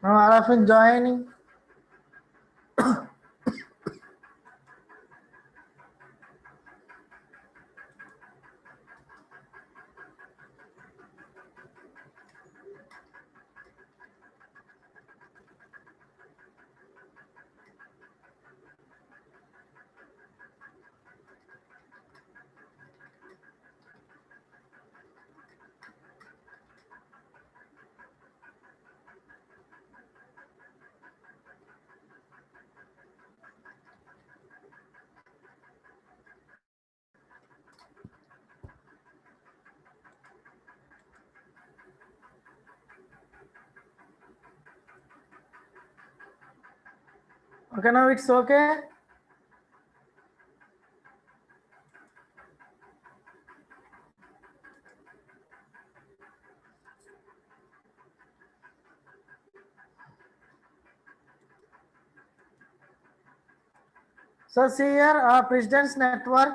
Now all of you joining. Okay, now it's okay. So see here, President's Network.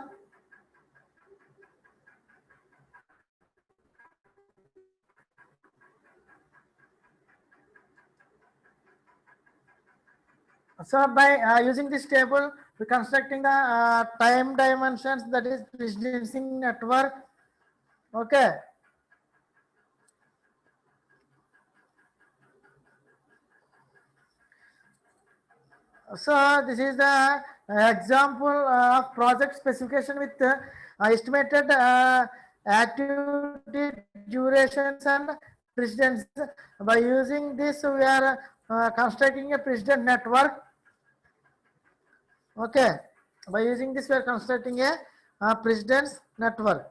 So by using this table, we're constructing the time dimensions, that is presidency network. Okay. So this is the example of project specification with estimated activity durations and precedence. By using this, we are constructing a precedent network. Okay. By using this, we are constructing a precedence network.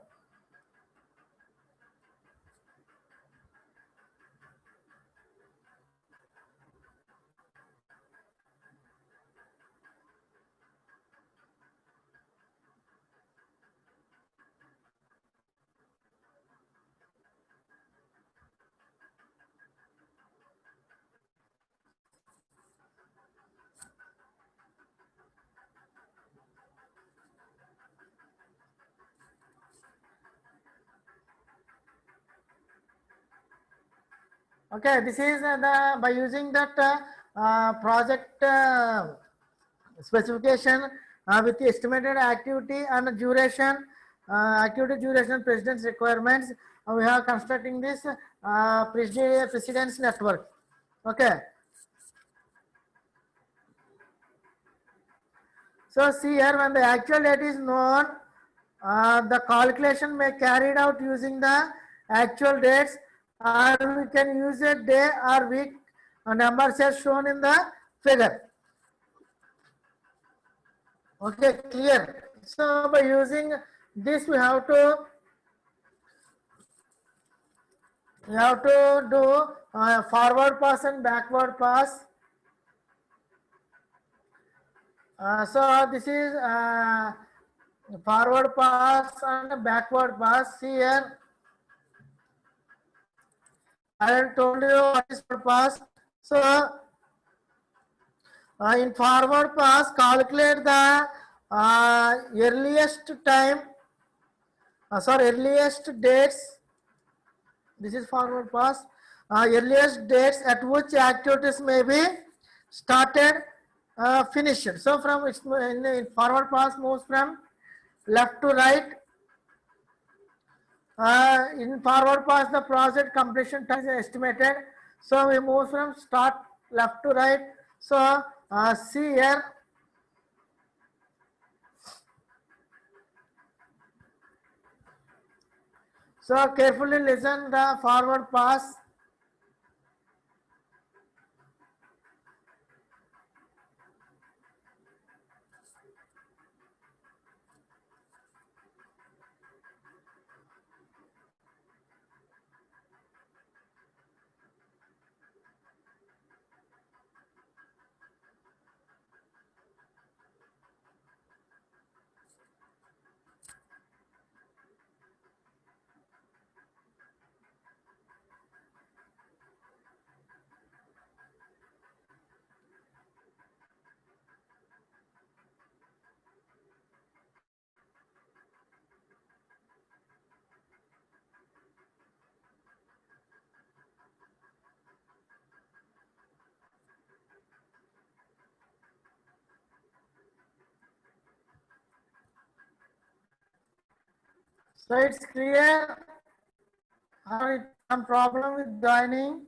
Okay, this is the by using that project specification with the estimated activity and duration, activity duration, precedence requirements. We have constructing this precedence network. Okay. So see here, when the actual date is known, the calculation may carried out using the actual dates, or we can use a day or week numbers as shown in the figure. Okay, clear. So by using this, we have to do forward pass and backward pass. So this is forward pass and backward pass. See here, I have told you what is forward pass. So in forward pass, calculate the earliest time, earliest dates. This is forward pass. Earliest dates at which activities may be started, finished. So from in forward pass moves from left to right. In forward pass, the project completion time is estimated. So we move from start left to right. So see here. So carefully listen the forward pass. So it's clear, or some problem with joining?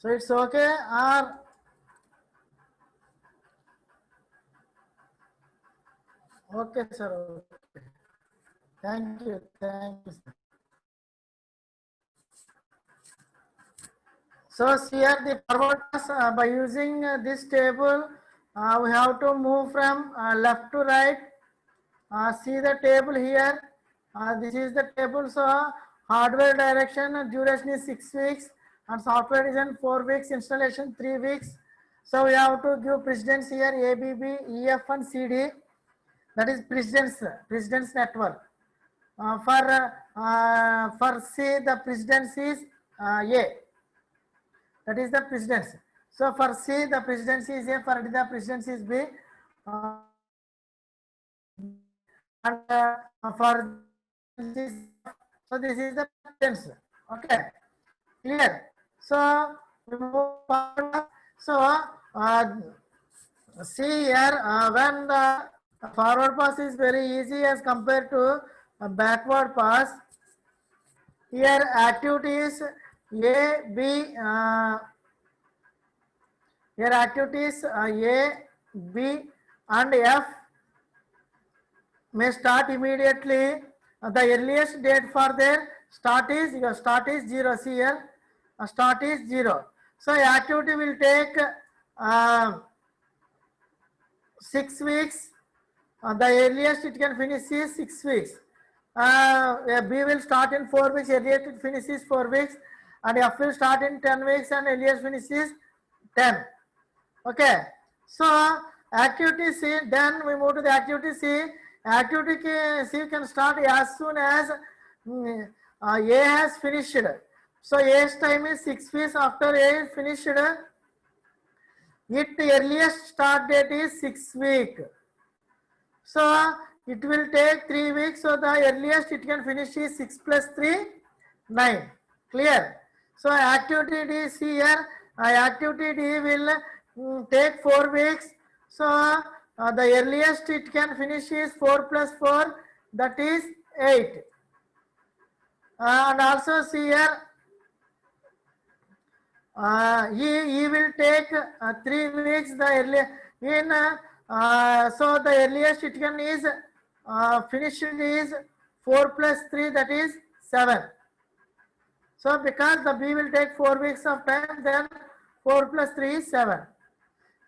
So it's okay, or okay, sir. Okay. Thank you, sir. So here the forward pass, by using this table, we have to move from left to right. See the table here. This is the table. So hardware direction duration is 6 weeks and software design 4 weeks, installation 3 weeks. So we have to give precedence here ABB, EF and CD. That is precedence network. For C the precedence is A. That is the precedence. So for C the precedence is A, for D the precedence is B. And for this, so this is the precedence. Okay, clear. So we move forward. So see here, when the forward pass is very easy as compared to backward pass. Here activities A, B, here activities A, B and F may start immediately. The earliest date for their start is, your start is 0. See here, start is 0. So activity will take 6 weeks. The earliest it can finish is 6 weeks. B will start in 4 weeks, earliest it finishes 4 weeks, and F will start in 10 weeks and earliest finishes 10. Okay. So activity C, then we move to the activity C. Activity C can start as soon as A has finished. So A's time is 6 weeks after A is finished. Its earliest start date is 6 weeks. So it will take 3 weeks. So the earliest it can finish is 6 plus 3, 9. Clear? So activity D is here. Activity D will take 4 weeks. So the earliest it can finish is 4 plus 4, that is 8. And also see here, he will take 3 weeks. The earliest in so the earliest it can is finished is 4 plus 3, that is 7. So because the B will take 4 weeks of time, then 4 plus 3 is 7.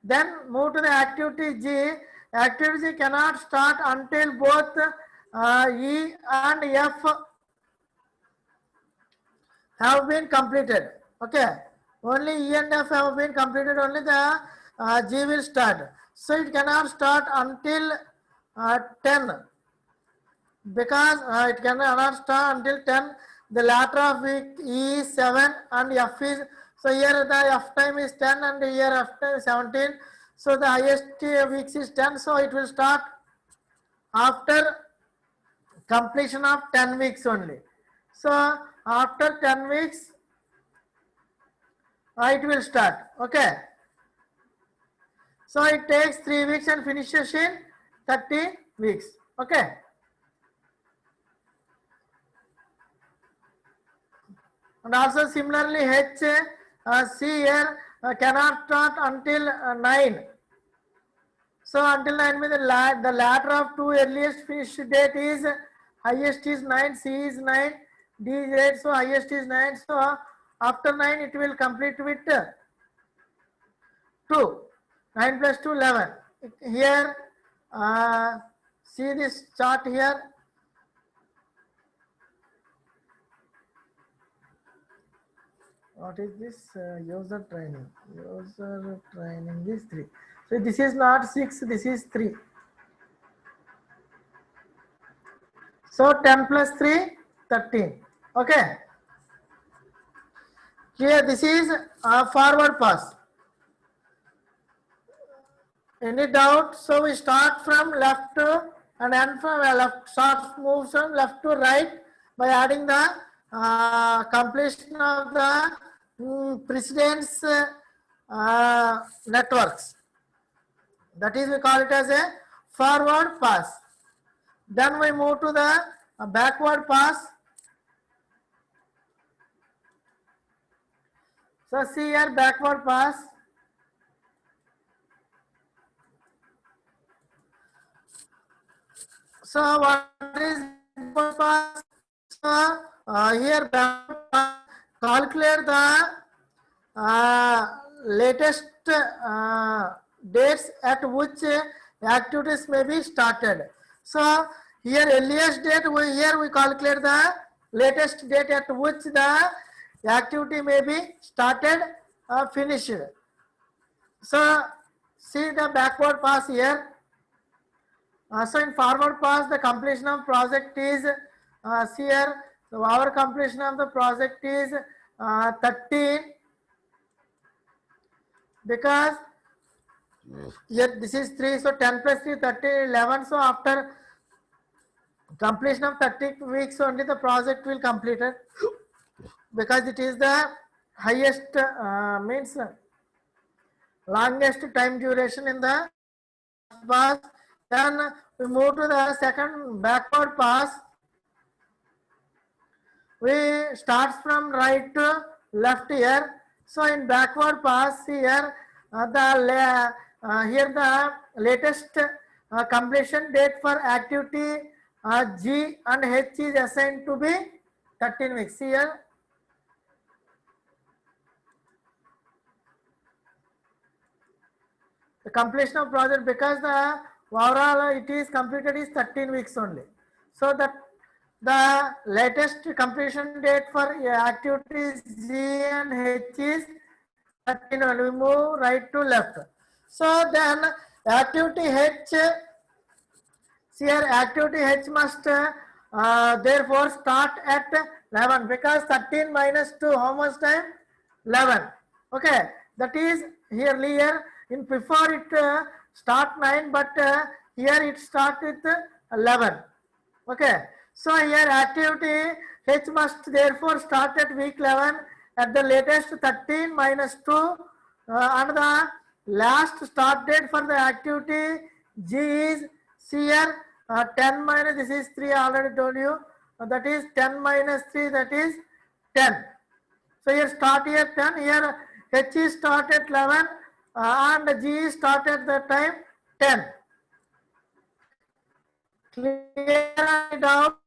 Then move to the activity G. Activity G cannot start until both E and F have been completed. Okay. Only E and F have been completed, only the G will start. So it cannot start until 10, because it cannot start until 10. The latter of week E is 7 and F is, so here the F time is 10 and here F time is 17. So the highest weeks is 10. So it will start after completion of 10 weeks only. So after 10 weeks, it will start. Okay. So it takes 3 weeks and finishes in 30 weeks. Okay. And also similarly H, C here cannot start until 9. So until 9 means the latter of 2 earliest finish date is, highest is 9, C is 9, D is 8, so highest is 9. So after 9 it will complete with 2. 9 plus 2, 11. Here See this chart here. What is this? User training. User training is 3. So this is not 6, this is 3. So 10 plus 3, 13. Okay. Here this is a forward pass. Any doubt? So we start from left to and end from left. Start moves from left to right by adding the completion of the precedence networks. That is, we call it as a forward pass. Then we move to the backward pass. So see here, backward pass. So what is backward pass? So here backward pass, calculate the latest dates at which activities may be started. So here earliest date, here we calculate the latest date at which the activity may be started or finished. So see the backward pass here. So in forward pass, the completion of project is see here. So our completion of the project is 13, because here this is 3, so 10 plus 3, 13, 11. So after completion of 30 weeks only the project will complete it, because it is the highest means longest time duration in the pass. Then we move to the second backward pass. We start from right to left here. So in backward pass here, here the latest completion date for activity G and H is assigned to be 13 weeks. Here the completion of project, because the overall it is completed is 13 weeks only. So that the latest completion date for activities G and H is 13 only. We move right to left. So then activity H, here activity H must therefore start at 11, because 13 minus 2, how much time? 11. Okay, that is here earlier in before it start 9, but here it start with 11. Okay, so here activity H must therefore start at week 11 at the latest 13 minus 2 and the last start date for the activity G is here 10 minus, this is 3, I already told you, that is 10 minus 3, that is 10. So here start here 10, here H is start at 11 and G is start at the time 10. Clear it out?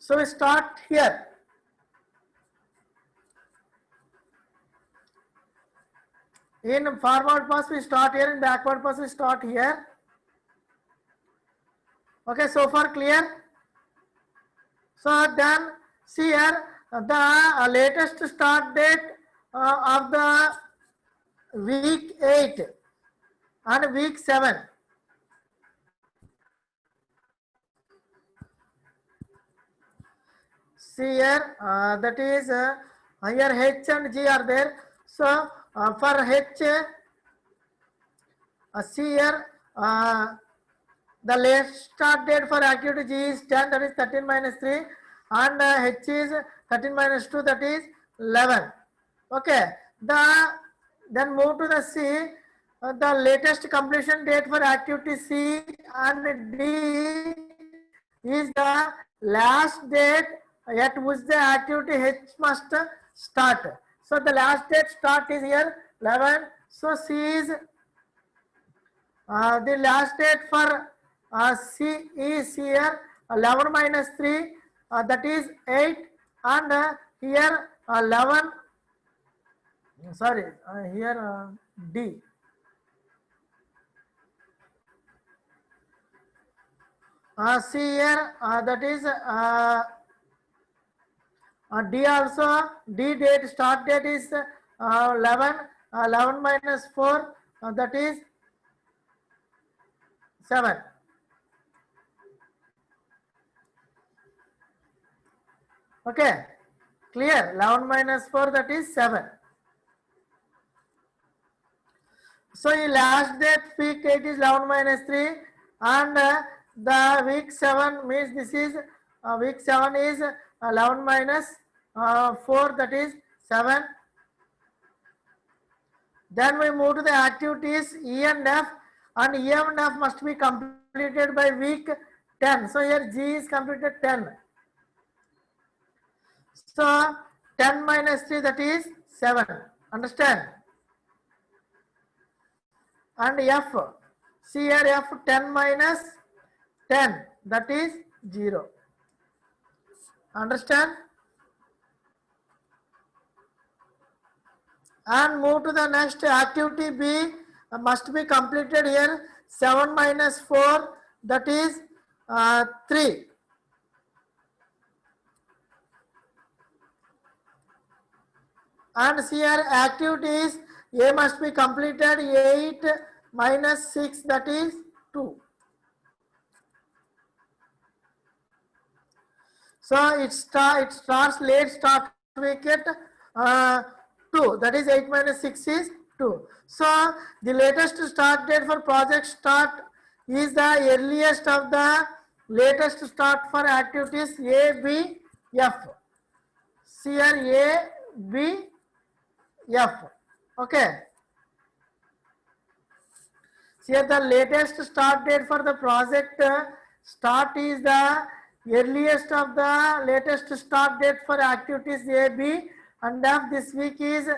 So we start here. In forward pass we start here, in backward pass we start here. Okay, so far clear? So then see here the latest start date of the week 8 and week 7. See here that is here H and G are there. So for H, see here the latest start date for activity G is 10, that is 13 minus 3, and H is 13 minus 2, that is 11. Okay, then move to the C. The latest completion date for activity C and D is the last date at which the activity H must start. So the last date start is here 11. So C is the last date for C is here 11 minus 3, that is 8, and here 11, sorry, here D. See here, that is D also, D date, start date is 11, 11 minus 4, that is 7. Okay, clear? 11 minus 4, that is 7. So in last date week 8 is 11 minus 3, and the week 7 means this is week 7 is 11 minus 4, that is 7. Then we move to the activities E and F, and E and F must be completed by week 10. So here G is completed 10. So 10 minus 3, that is 7. Understand? And F, see here F, 10 minus 10, that is 0. Understand? And move to the next activity B, must be completed here. 7 minus 4, that is 3. And here activities A must be completed. 8 minus 6, that is 2. So it starts late start wicket 2, that is 8 minus 6 is 2. So the latest start date for project start is the earliest of the latest start for activities A, B, F. See here A, B, F. Okay. Here the latest start date for the project start is the earliest of the latest start date for activities A, B, and F. This week is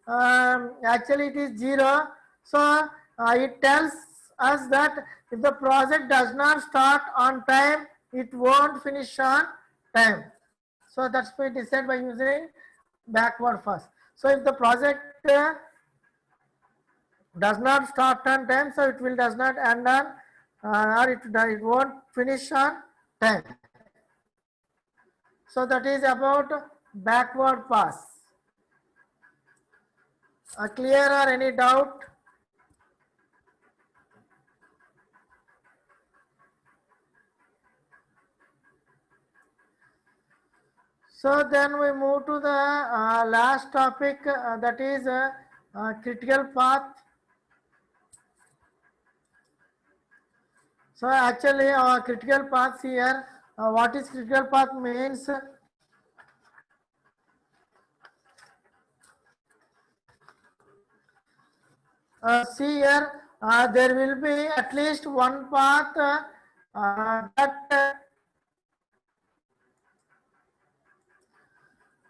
actually it is 0. So it tells us that if the project does not start on time, it won't finish on time. So that's why it is said by using backward first. So if the project does not start on time, so it will does not end on or it won't finish on time. So that is about backward pass. Clear or any doubt? So then we move to the last topic, that is critical path. So actually our critical paths here, what is critical path means? See here, there will be at least one path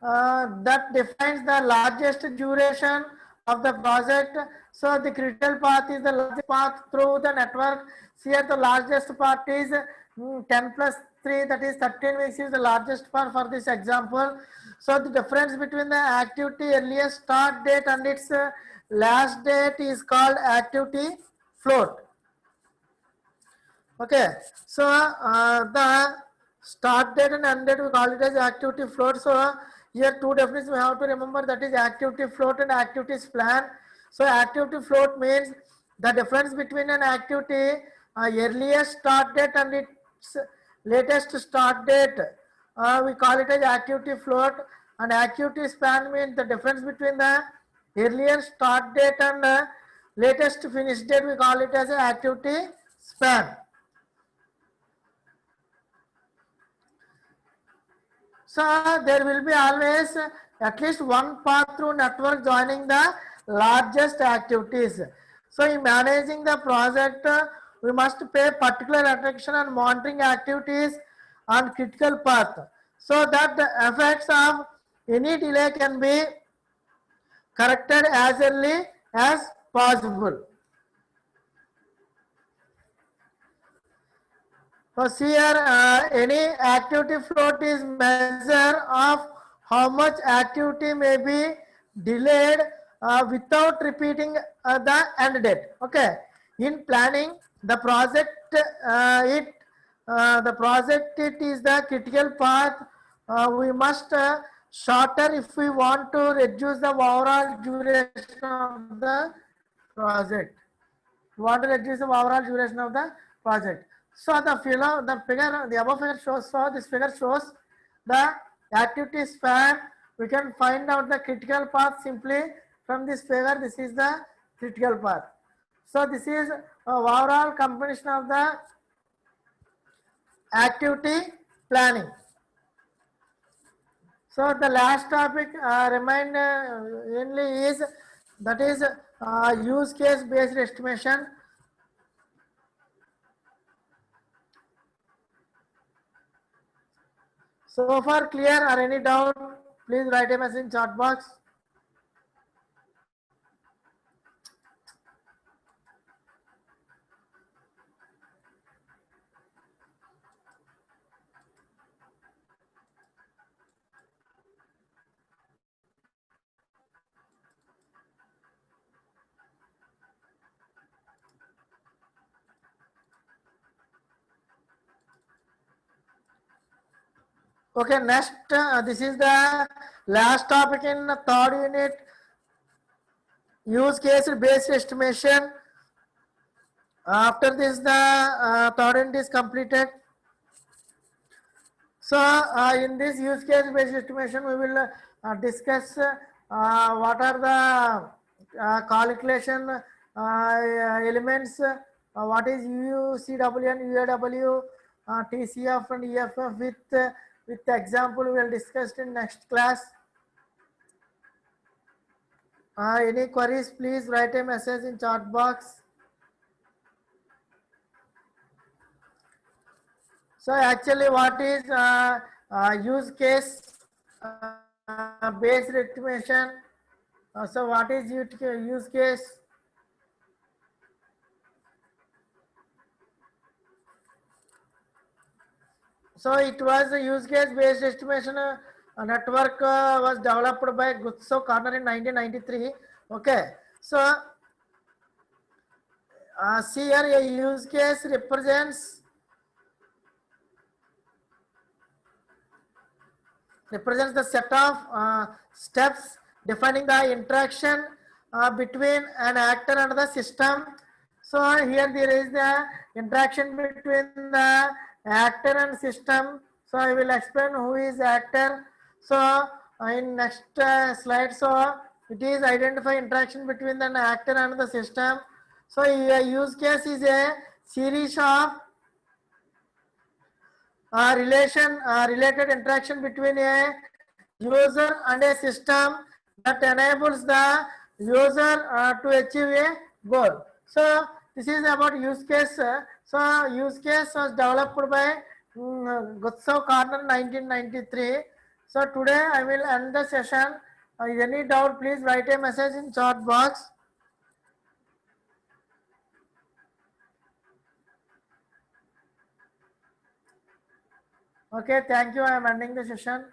that defines the largest duration of the project. So the critical path is the largest path through the network. Here the largest part is 10 plus 3, that is 13 weeks is the largest part for this example. So the difference between the activity earliest start date and its last date is called activity float. Okay, so the start date and end date we call it as activity float. So here two definitions we have to remember, that is activity float and activities plan. So activity float means the difference between an activity earliest start date and its latest start date. We call it as activity float, and activity span means the difference between the earlier start date and latest finish date. We call it as an activity span. So there will be always at least one path through network joining the largest activities. So in managing the project, we must pay particular attention on monitoring activities on critical path, so that the effects of any delay can be corrected as early as possible. So here any activity float is measure of how much activity may be delayed without repeating the end date. Okay. In planning the project, it the project it is the critical path. We must shorter if we want to reduce the overall duration of the project. We want to reduce the overall duration of the project. So the above figure shows. So this figure shows the activity span. We can find out the critical path simply from this figure. This is the critical path. So this is overall combination of the activity planning. So the last topic remind mainly is that is use case based estimation. So far clear or any doubt, please write a message in chat box. Okay, next this is the last topic in the third unit, use case based estimation. After this the third unit is completed. So in this use case based estimation we will discuss what are the calculation elements, what is UCW and UAW, TCF and EFF with example we will discuss in next class. Any queries, please write a message in chat box. So actually what is use case based estimation? So what is use case? So it was a use case based estimation network was developed by Gutsow Corner in 1993. Okay, so see here a use case represents the set of steps defining the interaction between an actor and the system. So here there is the interaction between the actor and system. So I will explain who is actor. So in next slide, so it is identify interaction between an actor and the system. So a use case is a series of related interaction between a user and a system that enables the user to achieve a goal. So this is about use case. So use case was developed by Gutsow Corner 1993. So today I will end the session. Any doubt, please write a message in chat box. Okay, thank you. I am ending the session.